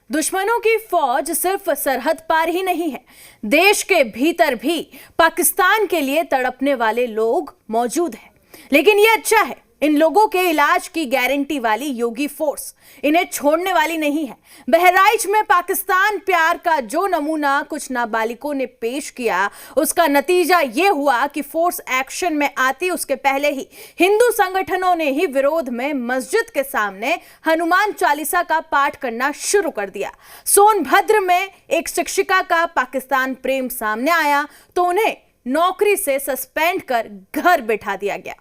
दुश्मनों की फौज सिर्फ सरहद पार ही नहीं है, देश के भीतर भी पाकिस्तान के लिए तड़पने वाले लोग मौजूद हैं। लेकिन ये अच्छा है, इन लोगों के इलाज की गारंटी वाली योगी फोर्स इन्हें छोड़ने वाली नहीं है। बहराइच में पाकिस्तान प्यार का जो नमूना कुछ नाबालिगों ने पेश किया, उसका नतीजा ये हुआ कि फोर्स एक्शन में आती उसके पहले ही हिंदू संगठनों ने ही विरोध में मस्जिद के सामने हनुमान चालीसा का पाठ करना शुरू कर दिया। सोनभद्र में एक शिक्षिका का पाकिस्तान प्रेम सामने आया तो उन्हें नौकरी से सस्पेंड कर घर बैठा दिया गया।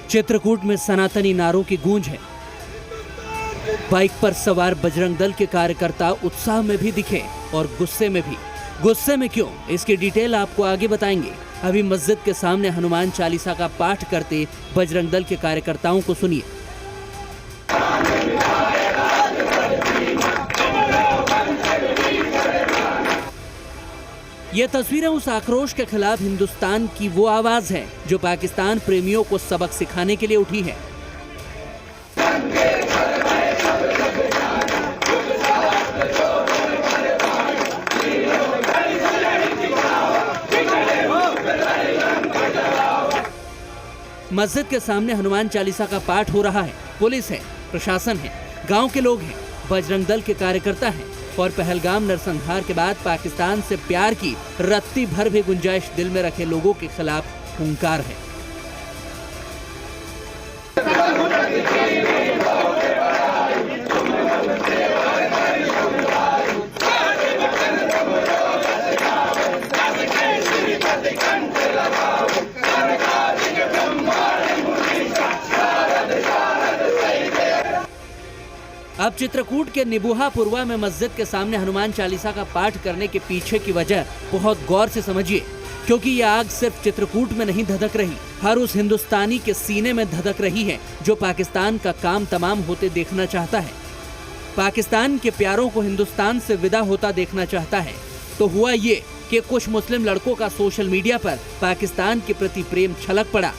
चित्रकूट में सनातनी नारों की गूंज है। बाइक पर सवार बजरंग दल के कार्यकर्ता उत्साह में भी दिखे और गुस्से में भी। गुस्से में क्यों, इसकी डिटेल आपको आगे बताएंगे। अभी मस्जिद के सामने हनुमान चालीसा का पाठ करते बजरंग दल के कार्यकर्ताओं को सुनिए। ये तस्वीरें उस आक्रोश के खिलाफ हिंदुस्तान की वो आवाज है जो पाकिस्तान प्रेमियों को सबक सिखाने के लिए उठी है। मस्जिद के सामने हनुमान चालीसा का पाठ हो रहा है। पुलिस है, प्रशासन है, गांव के लोग हैं, बजरंग दल के कार्यकर्ता हैं और पहलगाम नरसंहार के बाद पाकिस्तान से प्यार की रत्ती भर भी गुंजाइश दिल में रखे लोगों के खिलाफ हुंकार है। अब चित्रकूट के निबुहापुरवा में मस्जिद के सामने हनुमान चालीसा का पाठ करने के पीछे की वजह बहुत गौर से समझिए, क्योंकि ये आग सिर्फ चित्रकूट में नहीं धधक रही, हर उस हिंदुस्तानी के सीने में धधक रही है जो पाकिस्तान का काम तमाम होते देखना चाहता है, पाकिस्तान के प्यारों को हिंदुस्तान से विदा होता देखना चाहता है। तो हुआ ये कि कुछ मुस्लिम लड़कों का सोशल मीडिया पर पाकिस्तान के प्रति प्रेम छलक पड़ा।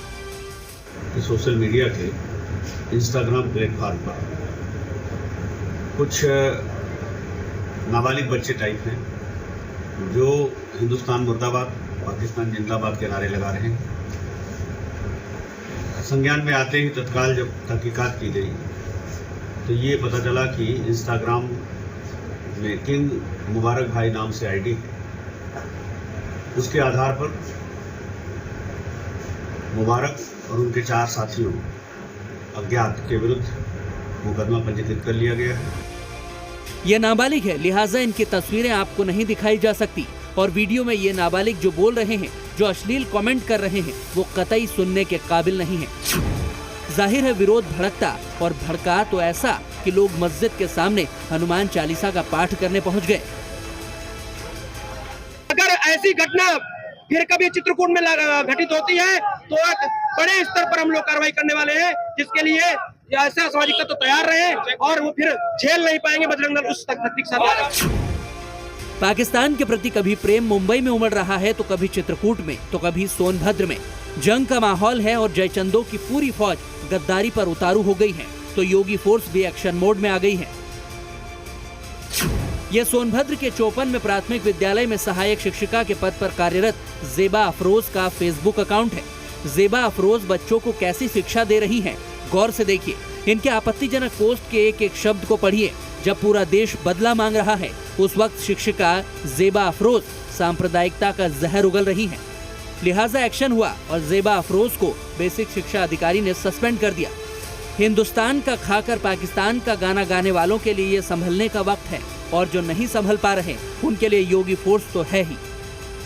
सोशल मीडिया के इंस्टाग्राम प्लेटफॉर्म पर कुछ नाबालिग बच्चे टाइप हैं जो हिंदुस्तान मुर्दाबाद, पाकिस्तान जिंदाबाद के नारे लगा रहे हैं। संज्ञान में आते ही तत्काल जब तहकीकात की गई तो ये पता चला कि इंस्टाग्राम में किंग मुबारक भाई नाम से आईडी है। उसके आधार पर मुबारक और उनके 4 साथियों अज्ञात के विरुद्ध मुकदमा पंजीकृत कर लिया गया है। ये नाबालिग है, लिहाजा इनकी तस्वीरें आपको नहीं दिखाई जा सकती और वीडियो में ये नाबालिग जो बोल रहे हैं, जो अश्लील कमेंट कर रहे हैं, वो कतई सुनने के काबिल नहीं है। जाहिर है विरोध भड़कता और भड़का तो ऐसा कि लोग मस्जिद के सामने हनुमान चालीसा का पाठ करने पहुंच गए। अगर ऐसी घटना फिर कभी चित्रकूट में घटित होती है तो बड़े स्तर पर हम लोग कार्रवाई करने वाले हैं, जिसके लिए ऐसा सामाजिक तत्व तो तैयार रहे और वो फिर झेल नहीं पाएंगे बजरंग दल उस तक के साथ। पाकिस्तान के प्रति कभी प्रेम मुंबई में उमड़ रहा है तो कभी चित्रकूट में तो कभी सोनभद्र में। जंग का माहौल है और जयचंदों की पूरी फौज गद्दारी पर उतारू हो गई है तो योगी फोर्स भी एक्शन मोड में आ गई है। यह सोनभद्र के चौपन में प्राथमिक विद्यालय में सहायक शिक्षिका के पद पर कार्यरत जेबा अफरोज का फेसबुक अकाउंट है। जेबा अफरोज बच्चों को कैसी शिक्षा दे रही हैं, गौर से देखिए। इनके आपत्तिजनक पोस्ट के एक एक शब्द को पढ़िए। जब पूरा देश बदला मांग रहा है उस वक्त शिक्षिका जेबा अफरोज सांप्रदायिकता का जहर उगल रही है। लिहाजा एक्शन हुआ और जेबा अफरोज को बेसिक शिक्षा अधिकारी ने सस्पेंड कर दिया। हिंदुस्तान का खाकर पाकिस्तान का गाना गाने वालों के लिए ये संभलने का वक्त है और जो नहीं संभल पा रहे उनके लिए योगी फोर्स तो है ही।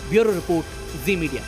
ब्यूरो रिपोर्ट, जी मीडिया।